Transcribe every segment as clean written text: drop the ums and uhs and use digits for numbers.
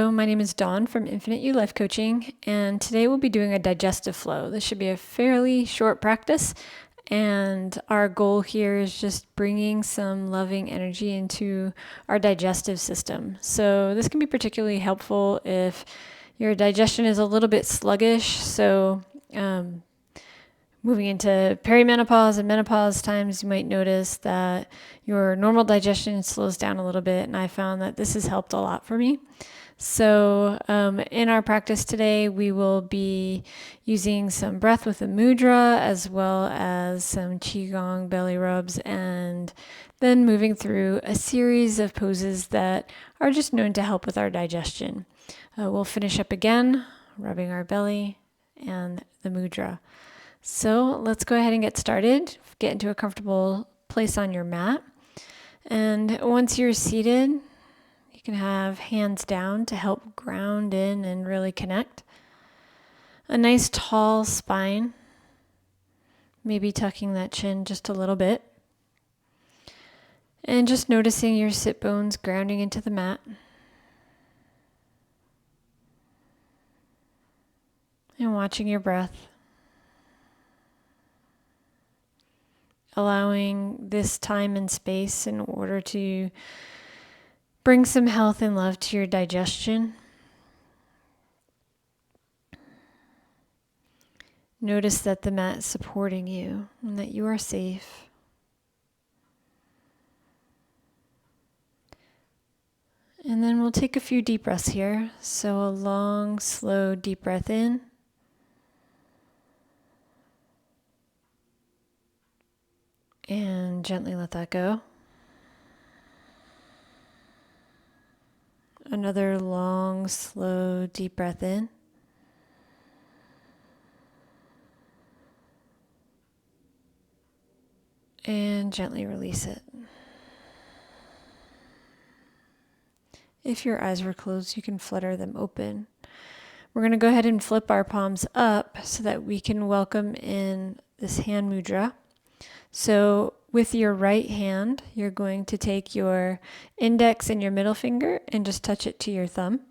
Hello, my name is Dawn from Infinite You Life Coaching, and today we'll be doing a digestive flow. This should be a fairly short practice, and our goal here is just bringing some loving energy into our digestive system. So this can be particularly helpful if your digestion is a little bit sluggish. So moving into perimenopause and menopause times, you might notice that your normal digestion slows down a little bit, and I found that this has helped a lot for me. So in our practice today, we will be using some breath with a mudra as well as some qigong belly rubs, and then moving through a series of poses that are just known to help with our digestion. We'll finish up again, rubbing our belly and the mudra. So let's go ahead and get started. Get into a comfortable place on your mat. And once you're seated, you can have hands down to help ground in and really connect. A nice tall spine, maybe tucking that chin just a little bit. And just noticing your sit bones grounding into the mat. And watching your breath. Allowing this time and space in order to bring some health and love to your digestion. Notice that the mat is supporting you and that you are safe. And then we'll take a few deep breaths here. So a long, slow, deep breath in. And gently let that go. Another long, slow, deep breath in. And gently release it. If your eyes were closed, you can flutter them open. We're going to go ahead and flip our palms up so that we can welcome in this hand mudra. So with your right hand, you're going to take your index and your middle finger and just touch it to your thumb.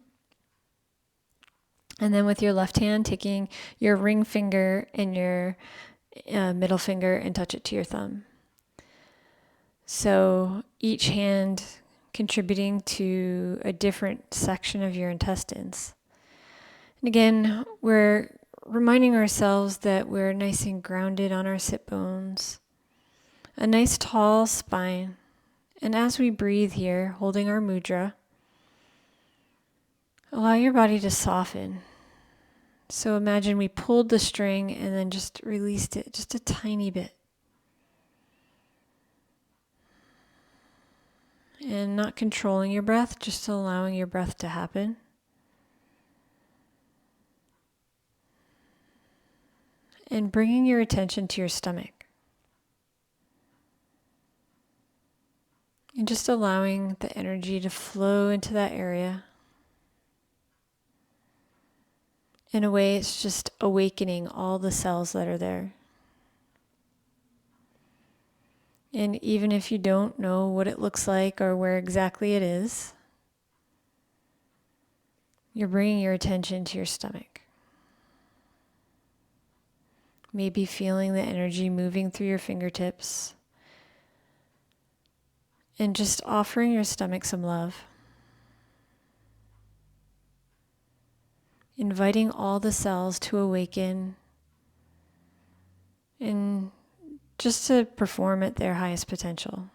And then with your left hand, taking your ring finger and your middle finger and touch it to your thumb. So each hand contributing to a different section of your intestines. And again, we're reminding ourselves that we're nice and grounded on our sit bones. A nice tall spine. And as we breathe here, holding our mudra, allow your body to soften. So imagine we pulled the string and then just released it just a tiny bit. And not controlling your breath, just allowing your breath to happen. And bringing your attention to your stomach. And just allowing the energy to flow into that area. In a way, it's just awakening all the cells that are there. And even if you don't know what it looks like or where exactly it is, you're bringing your attention to your stomach. Maybe feeling the energy moving through your fingertips. And just offering your stomach some love. Inviting all the cells to awaken and just to perform at their highest potential.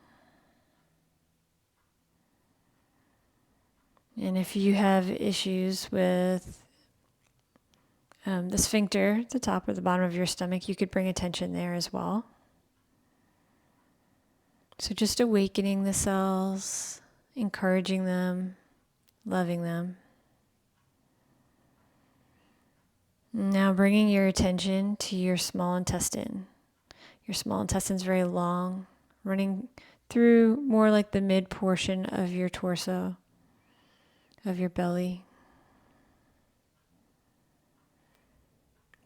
And if you have issues with the sphincter, the top or the bottom of your stomach, you could bring attention there as well. So just awakening the cells, encouraging them, loving them. Now bringing your attention to your small intestine. Your small intestine is very long, running through more like the mid portion of your torso, of your belly.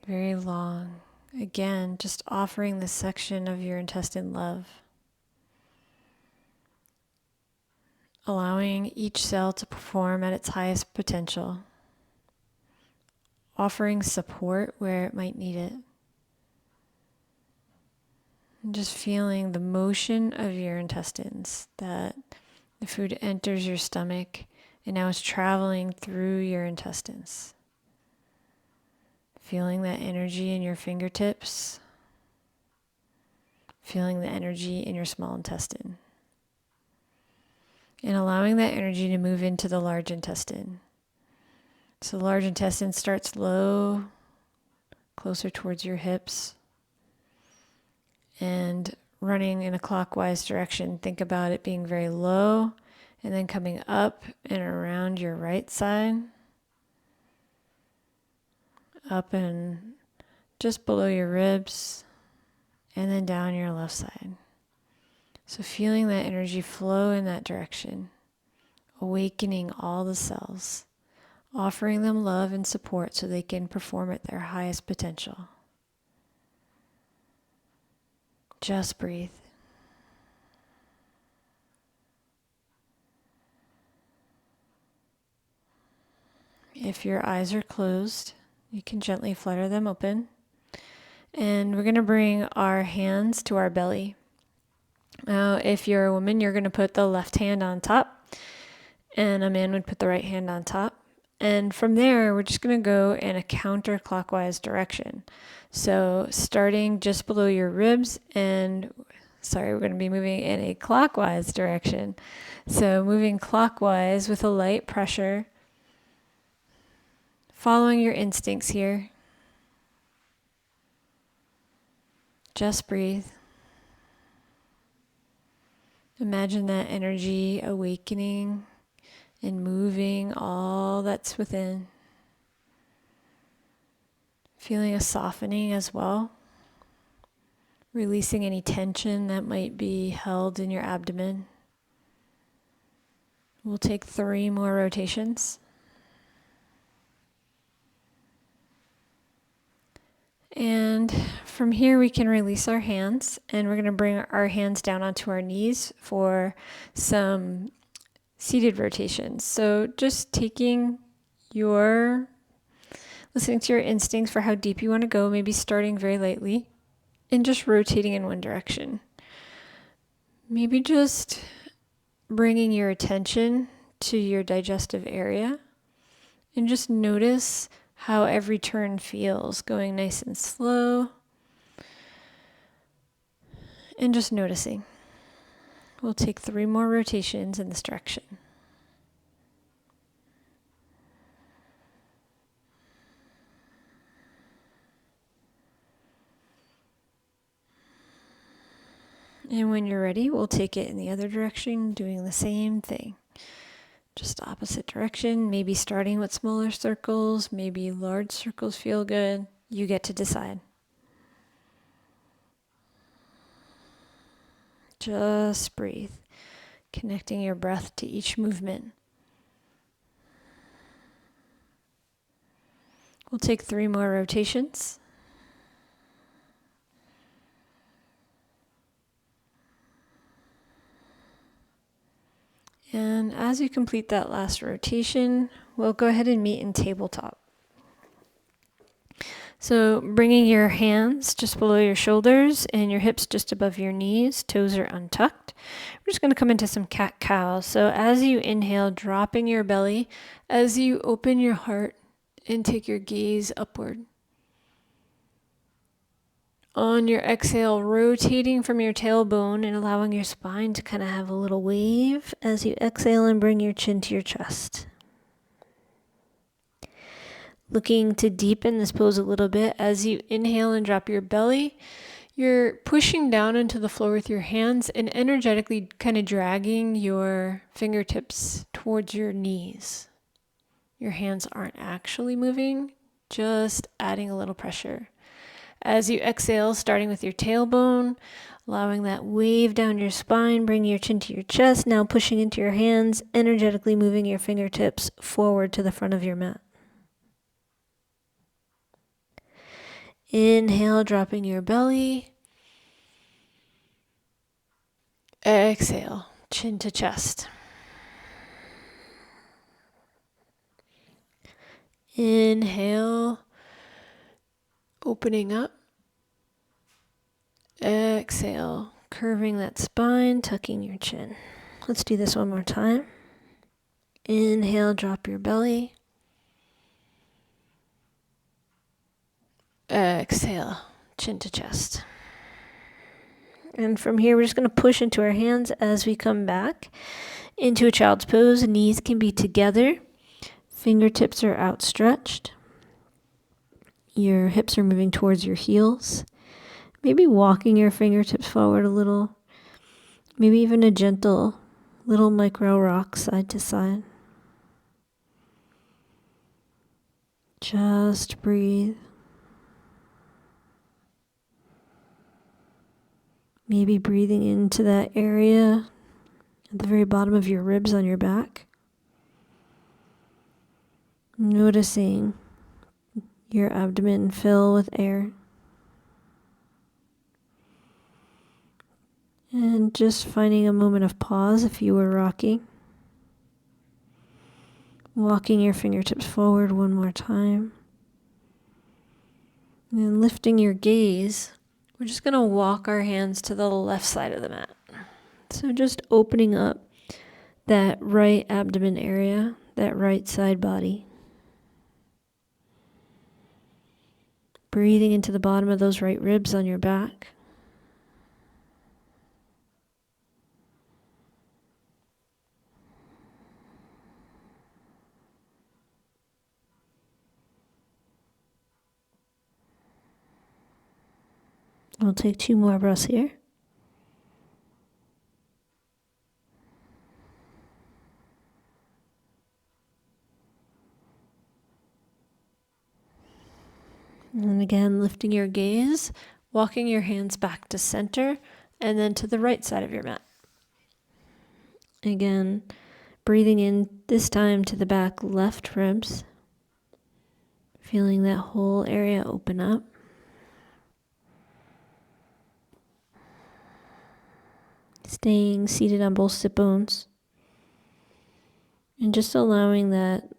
Very long. Again, just offering this section of your intestine love. allowing each cell to perform at its highest potential, offering support where it might need it. And just feeling the motion of your intestines, that the food enters your stomach and now it's traveling through your intestines. Feeling that energy in your fingertips, feeling the energy in your small intestine, and allowing that energy to move into the large intestine. So the large intestine starts low, closer towards your hips, and running in a clockwise direction. Think about it being very low and then coming up and around your right side, up and just below your ribs, and then down your left side. So feeling that energy flow in that direction, awakening all the cells, offering them love and support so they can perform at their highest potential. Just breathe. If your eyes are closed, you can gently flutter them open. And we're going to bring our hands to our belly. Now, if you're a woman, you're going to put the left hand on top, and a man would put the right hand on top. And from there, we're just going to go in a counterclockwise direction. So starting just below your ribs, we're going to be moving in a clockwise direction. So moving clockwise with a light pressure, following your instincts here. Just breathe. Imagine that energy awakening and moving all that's within. Feeling a softening as well. Releasing any tension that might be held in your abdomen. We'll take 3 more rotations. And from here we can release our hands, and we're going to bring our hands down onto our knees for some seated rotations. So just listening to your instincts for how deep you want to go, maybe starting very lightly and just rotating in one direction. Maybe just bringing your attention to your digestive area and just notice how every turn feels, going nice and slow, and just noticing. We'll take 3 more rotations in this direction. And when you're ready, we'll take it in the other direction, doing the same thing. Just opposite direction, maybe starting with smaller circles, maybe large circles feel good. You get to decide. Just breathe, connecting your breath to each movement. We'll take 3 more rotations. And as you complete that last rotation, we'll go ahead and meet in tabletop. So bringing your hands just below your shoulders and your hips just above your knees, toes are untucked. We're just going to come into some cat-cow. So as you inhale, dropping your belly, as you open your heart and take your gaze upward. On your exhale, rotating from your tailbone and allowing your spine to kind of have a little wave as you exhale and bring your chin to your chest. Looking to deepen this pose a little bit. As you inhale and drop your belly, you're pushing down into the floor with your hands and energetically kind of dragging your fingertips towards your knees. Your hands aren't actually moving, just adding a little pressure. As you exhale, starting with your tailbone, allowing that wave down your spine, bring your chin to your chest, now pushing into your hands, energetically moving your fingertips forward to the front of your mat. Inhale, dropping your belly. Exhale, chin to chest. Inhale, opening up. Exhale, curving that spine, tucking your chin. Let's do this one more time. Inhale, drop your belly. Exhale, chin to chest. And from here, we're just going to push into our hands as we come back into a child's pose. Knees can be together. Fingertips are outstretched. Your hips are moving towards your heels. Maybe walking your fingertips forward a little. Maybe even a gentle little micro rock side to side. Just breathe. Maybe breathing into that area at the very bottom of your ribs on your back. Noticing your abdomen fill with air. And just finding a moment of pause if you were rocking. Walking your fingertips forward one more time. And lifting your gaze. We're just going to walk our hands to the left side of the mat. So just opening up that right abdomen area, that right side body. Breathing into the bottom of those right ribs on your back. I'll take 2 more breaths here. And again, lifting your gaze, walking your hands back to center, and then to the right side of your mat. Again, breathing in this time to the back left ribs, feeling that whole area open up. Staying seated on both sit bones, and just allowing that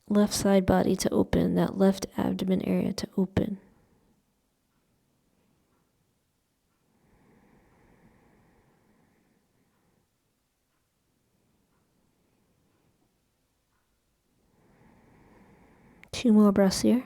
left side body to open, that left abdomen area to open. Two more breaths here.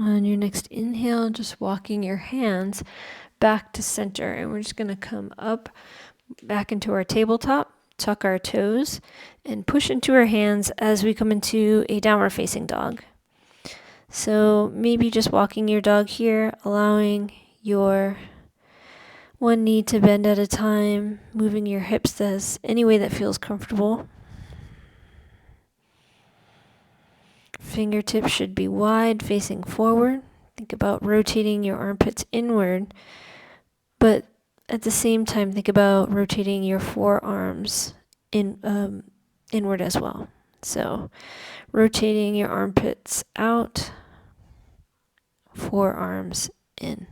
On your next inhale, just walking your hands back to center. And we're just going to come up back into our tabletop, tuck our toes, and push into our hands as we come into a downward facing dog. So maybe just walking your dog here, allowing your one knee to bend at a time, moving your hips as any way that feels comfortable. Fingertips should be wide, facing forward. Think about rotating your armpits inward, but at the same time, think about rotating your forearms inward as well. So, rotating your armpits out, forearms in.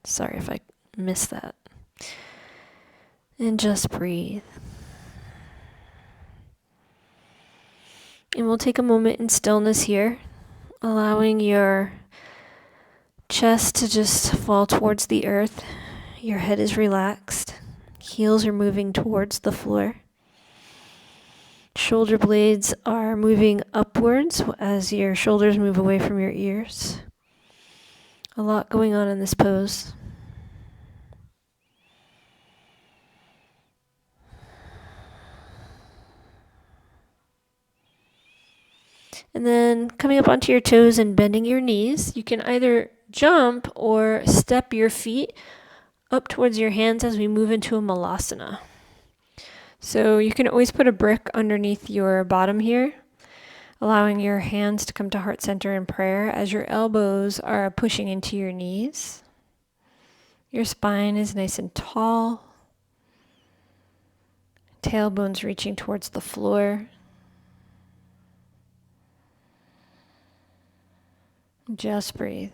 Sorry if I missed that. And just breathe. And we'll take a moment in stillness here, allowing your chest to just fall towards the earth. Your head is relaxed. Heels are moving towards the floor. Shoulder blades are moving upwards as your shoulders move away from your ears. A lot going on in this pose. And then coming up onto your toes and bending your knees, you can either jump or step your feet up towards your hands as we move into a malasana. So you can always put a brick underneath your bottom here, allowing your hands to come to heart center in prayer as your elbows are pushing into your knees. Your spine is nice and tall. Tailbones reaching towards the floor. Just breathe.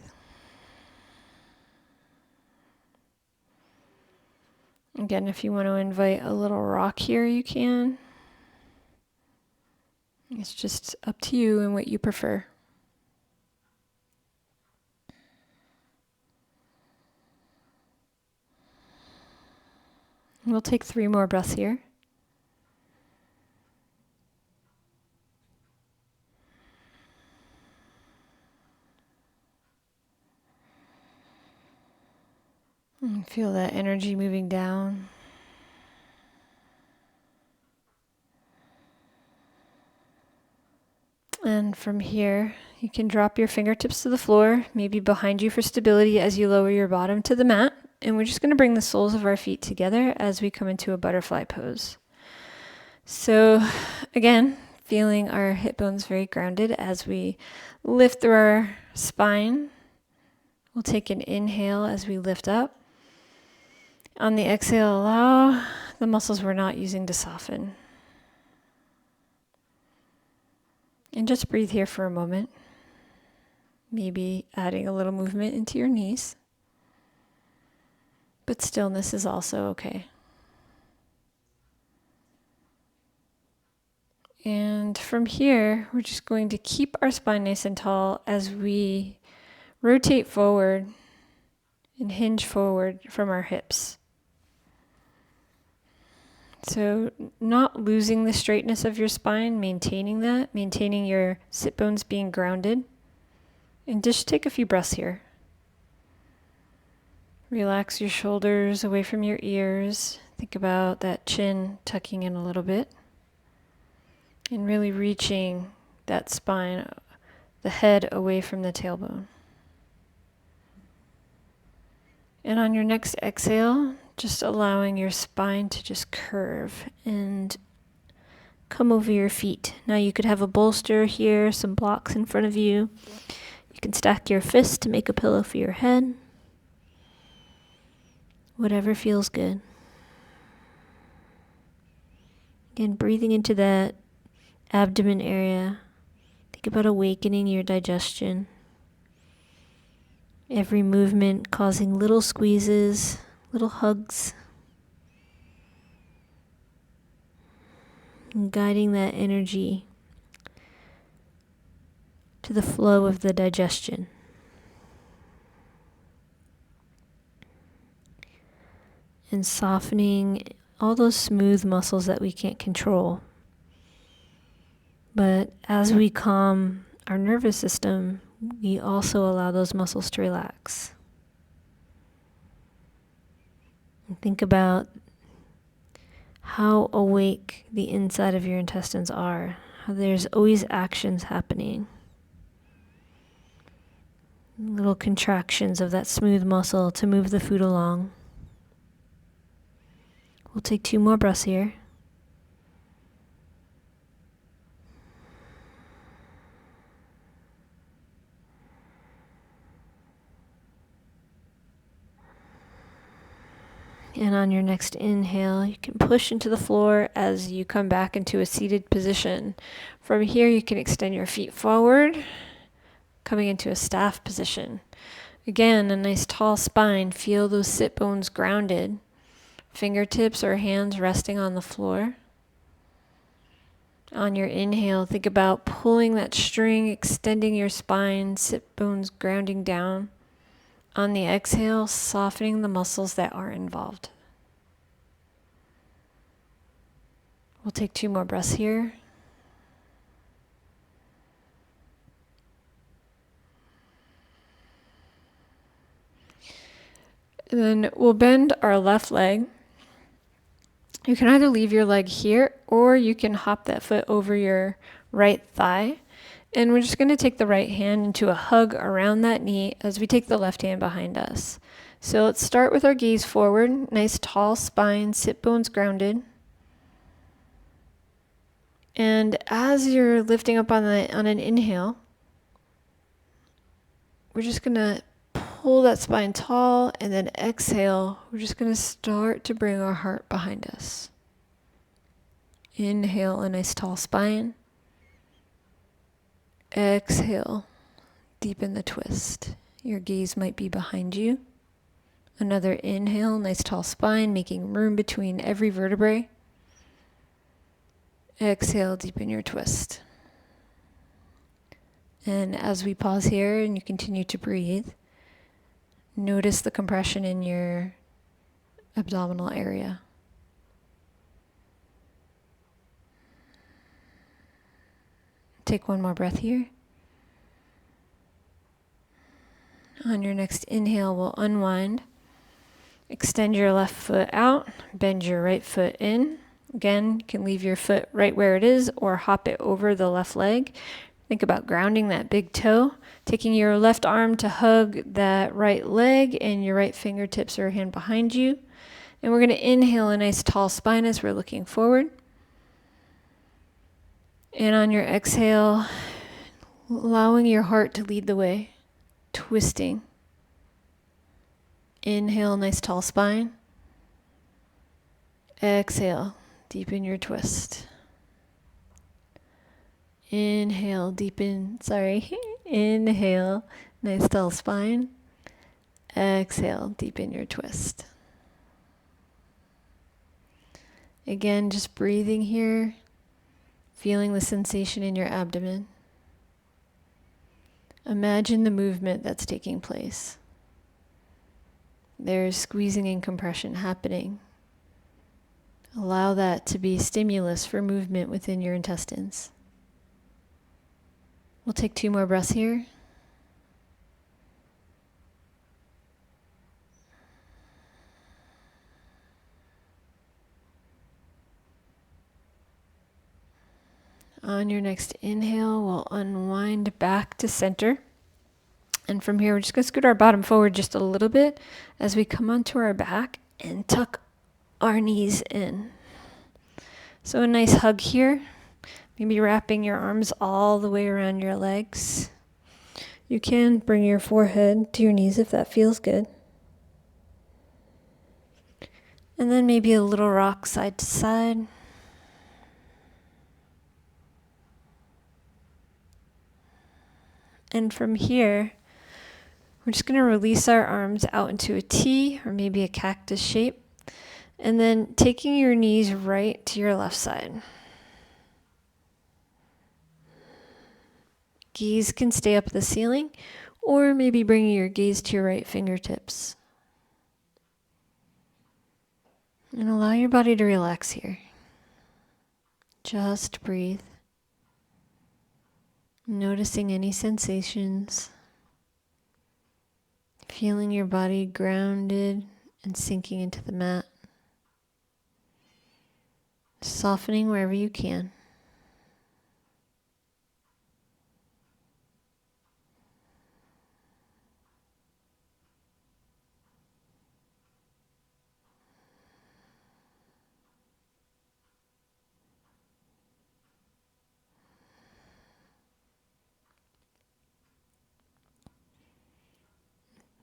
Again, if you want to invite a little rock here, you can. It's just up to you and what you prefer. We'll take 3 more breaths here. And feel that energy moving down. And from here, you can drop your fingertips to the floor, maybe behind you for stability as you lower your bottom to the mat. And we're just going to bring the soles of our feet together as we come into a butterfly pose. So again, feeling our hip bones very grounded as we lift through our spine. We'll take an inhale as we lift up. On the exhale, allow the muscles we're not using to soften. And just breathe here for a moment. Maybe adding a little movement into your knees. But stillness is also okay. And from here, we're just going to keep our spine nice and tall as we rotate forward and hinge forward from our hips. So not losing the straightness of your spine, maintaining that, maintaining your sit bones being grounded. And just take a few breaths here. Relax your shoulders away from your ears. Think about that chin tucking in a little bit. And really reaching that spine, the head away from the tailbone. And on your next exhale, just allowing your spine to just curve and come over your feet. Now you could have a bolster here, some blocks in front of you. You can stack your fists to make a pillow for your head. Whatever feels good. Again, breathing into that abdomen area. Think about awakening your digestion. Every movement causing little squeezes, little hugs. And guiding that energy to the flow of the digestion. And softening all those smooth muscles that we can't control. But as we calm our nervous system, we also allow those muscles to relax. And think about how awake the inside of your intestines are. How there's always actions happening. Little contractions of that smooth muscle to move the food along. We'll take 2 more breaths here. And on your next inhale, you can push into the floor as you come back into a seated position. From here, you can extend your feet forward, coming into a staff position. Again, a nice tall spine. Feel those sit bones grounded. Fingertips or hands resting on the floor. On your inhale, think about pulling that string, extending your spine, sit bones grounding down. On the exhale, softening the muscles that are involved. We'll take 2 more breaths here. And then we'll bend our left leg. You can either leave your leg here or you can hop that foot over your right thigh. And we're just going to take the right hand into a hug around that knee as we take the left hand behind us. So let's start with our gaze forward. Nice tall spine, sit bones grounded. And as you're lifting up on an inhale, we're just going to pull that spine tall, and then exhale. We're just going to start to bring our heart behind us. Inhale, a nice tall spine. Exhale, deepen the twist. Your gaze might be behind you. Another inhale, nice tall spine, making room between every vertebrae. Exhale, deepen your twist. And as we pause here and you continue to breathe, notice the compression in your abdominal area. Take one more breath here. On your next inhale, we'll unwind. Extend your left foot out, bend your right foot in. Again, you can leave your foot right where it is or hop it over the left leg. Think about grounding that big toe, taking your left arm to hug that right leg and your right fingertips or hand behind you. And we're going to inhale a nice tall spine as we're looking forward. And on your exhale, allowing your heart to lead the way, twisting. Inhale, nice tall spine. Exhale, deepen your twist. Inhale, inhale, nice tall spine. Exhale, deepen your twist. Again, just breathing here, feeling the sensation in your abdomen. Imagine the movement that's taking place. There's squeezing and compression happening. Allow that to be stimulus for movement within your intestines. We'll take 2 more breaths here. On your next inhale, we'll unwind back to center. And from here, we're just going to scoot our bottom forward just a little bit as we come onto our back and tuck our knees in. So a nice hug here. Maybe wrapping your arms all the way around your legs. You can bring your forehead to your knees if that feels good. And then maybe a little rock side to side. And from here, we're just going to release our arms out into a T or maybe a cactus shape. And then taking your knees right to your left side. Gaze can stay up at the ceiling, or maybe bringing your gaze to your right fingertips. And allow your body to relax here. Just breathe. Noticing any sensations. Feeling your body grounded and sinking into the mat. Softening wherever you can.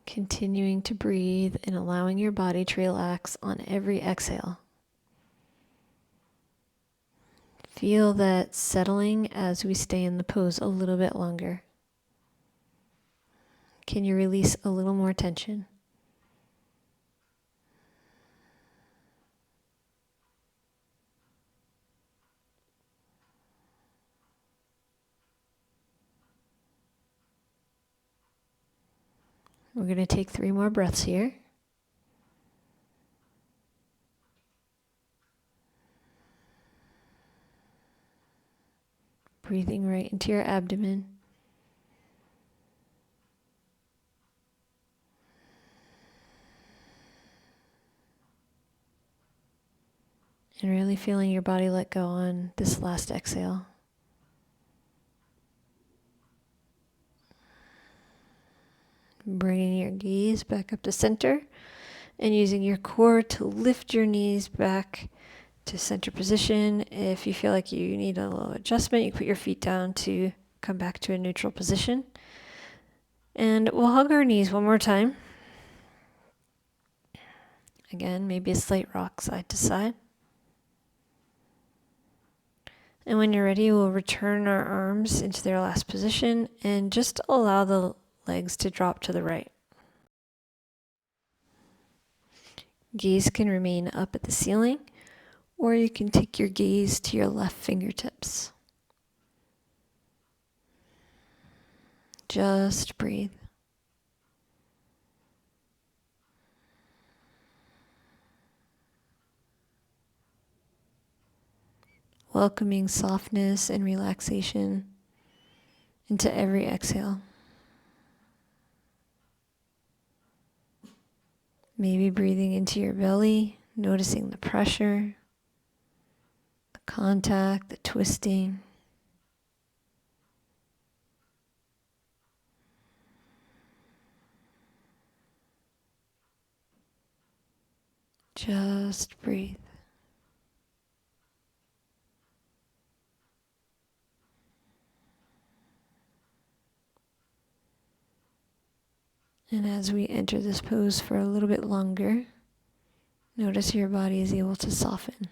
Continuing to breathe and allowing your body to relax on every exhale. Feel that settling as we stay in the pose a little bit longer. Can you release a little more tension? We're going to take 3 more breaths here. Breathing right into your abdomen. And really feeling your body let go on this last exhale. Bringing your gaze back up to center and using your core to lift your knees back to center position. If you feel like you need a little adjustment, you put your feet down to come back to a neutral position. And we'll hug our knees one more time. Again, maybe a slight rock side to side. And when you're ready, we'll return our arms into their last position and just allow the legs to drop to the right. Gaze can remain up at the ceiling, or you can take your gaze to your left fingertips. Just breathe. Welcoming softness and relaxation into every exhale. Maybe breathing into your belly, noticing the pressure, the contact, the twisting. Just breathe. And as we enter this pose for a little bit longer, notice your body is able to soften.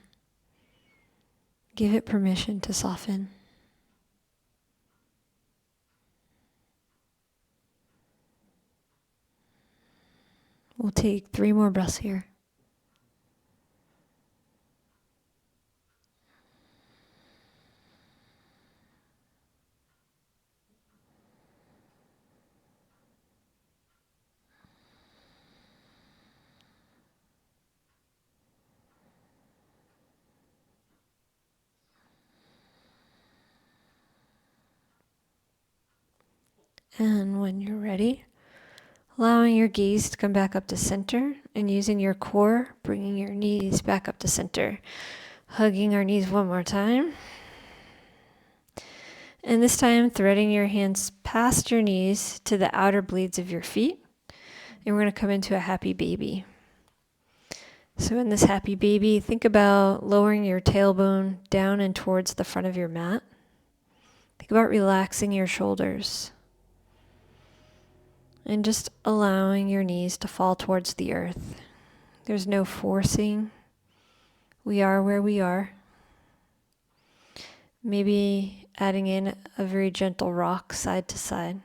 Give it permission to soften. We'll take 3 more breaths here. And when you're ready, allowing your gaze to come back up to center and using your core, bringing your knees back up to center. Hugging our knees one more time. And this time, threading your hands past your knees to the outer blades of your feet. And we're going to come into a happy baby. So in this happy baby, think about lowering your tailbone down and towards the front of your mat. Think about relaxing your shoulders. And just allowing your knees to fall towards the earth. There's no forcing. We are where we are. Maybe adding in a very gentle rock side to side.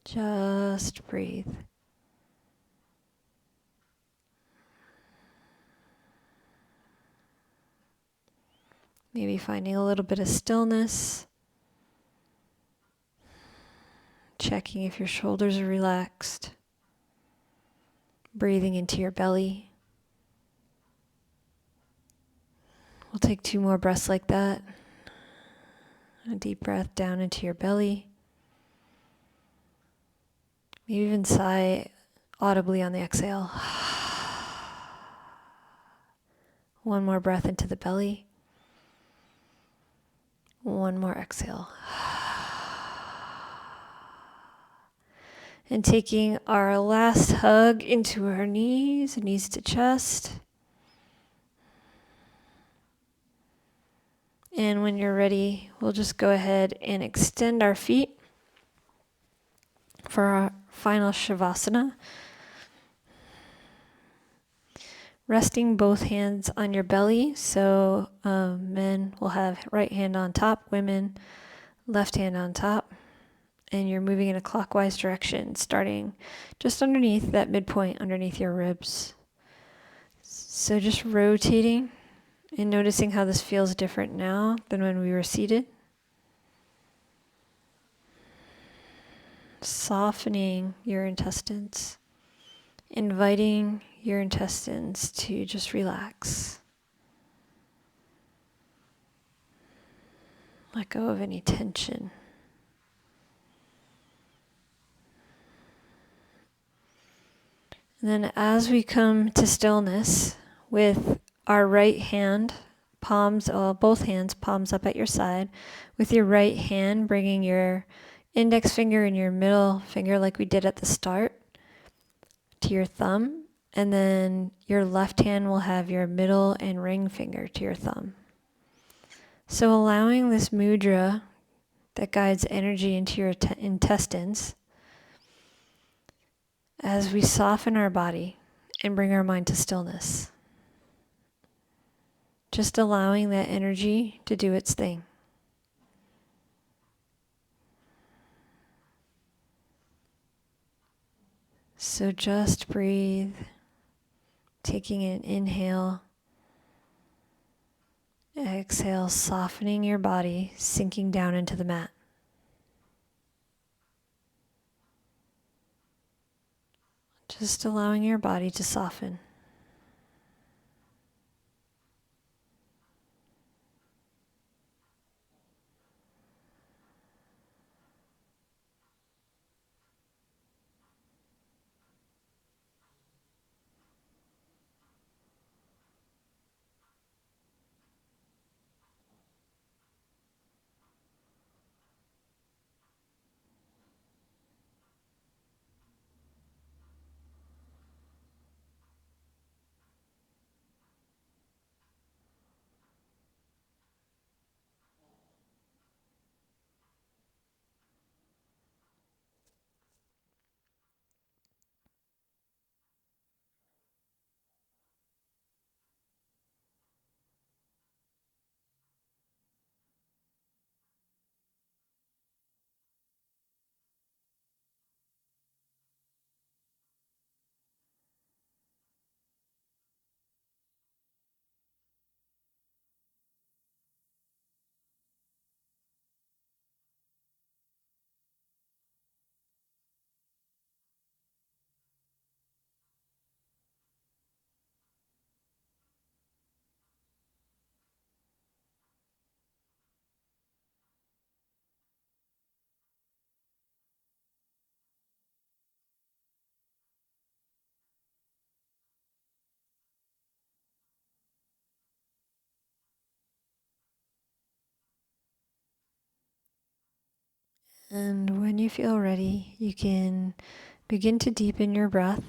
Just breathe. Maybe finding a little bit of stillness. Checking if your shoulders are relaxed. Breathing into your belly. We'll take 2 more breaths like that. A deep breath down into your belly. Maybe even sigh audibly on the exhale. 1 more breath into the belly. 1 more exhale. And taking our last hug into our knees to chest. And when you're ready, we'll just go ahead and extend our feet for our final Shavasana. Resting both hands on your belly. So men will have right hand on top, women left hand on top. And you're moving in a clockwise direction, starting just underneath that midpoint, underneath your ribs. So just rotating and noticing how this feels different now than when we were seated. Softening your intestines, inviting your intestines to just relax. Let go of any tension. And then as we come to stillness with our right hand, both hands, palms up at your side, with your right hand bringing your index finger and your middle finger like we did at the start to your thumb, and then your left hand will have your middle and ring finger to your thumb. So allowing this mudra that guides energy into your intestines as we soften our body and bring our mind to stillness. Just allowing that energy to do its thing. So just breathe, taking an inhale, exhale, softening your body, sinking down into the mat. Just allowing your body to soften. And when you feel ready, you can begin to deepen your breath,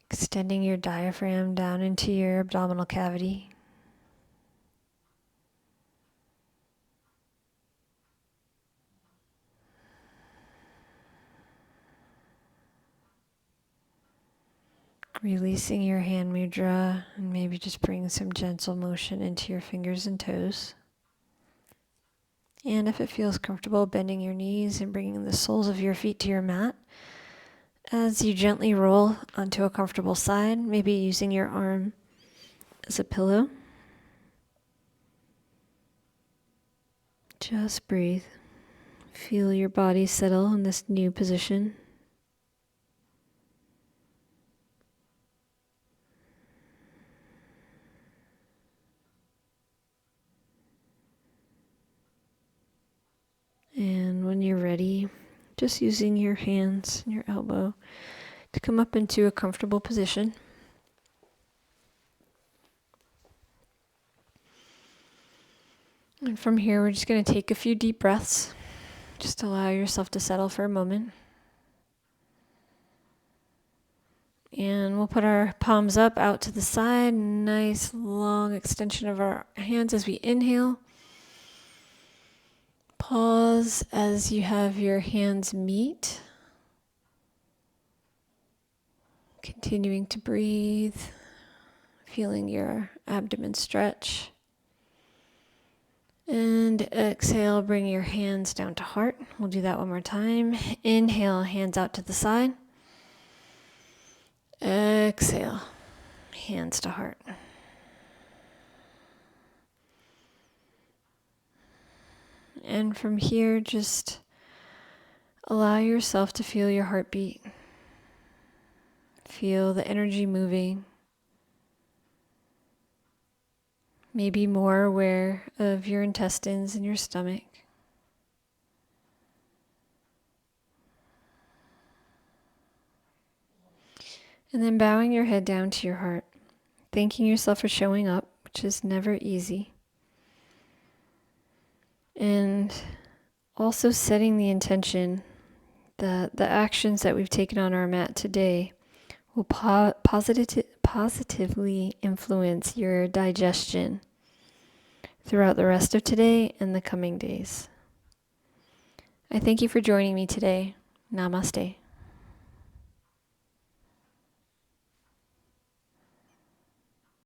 extending your diaphragm down into your abdominal cavity. Releasing your hand mudra and maybe just bring some gentle motion into your fingers and toes. And if it feels comfortable, bending your knees and bringing the soles of your feet to your mat as you gently roll onto a comfortable side, maybe using your arm as a pillow. Just breathe. Feel your body settle in this new position. And when you're ready, just using your hands and your elbow to come up into a comfortable position. And from here, we're just going to take a few deep breaths. Just allow yourself to settle for a moment. And we'll put our palms up out to the side. Nice long extension of our hands as we inhale. Pause as you have your hands meet. Continuing to breathe. Feeling your abdomen stretch. And exhale, bring your hands down to heart. We'll do that one more time. Inhale, hands out to the side. Exhale, hands to heart. And from here, just allow yourself to feel your heartbeat. Feel the energy moving. Maybe more aware of your intestines and your stomach. And then bowing your head down to your heart, thanking yourself for showing up, which is never easy. And also setting the intention that the actions that we've taken on our mat today will positively influence your digestion throughout the rest of today and the coming days. I thank you for joining me today. Namaste.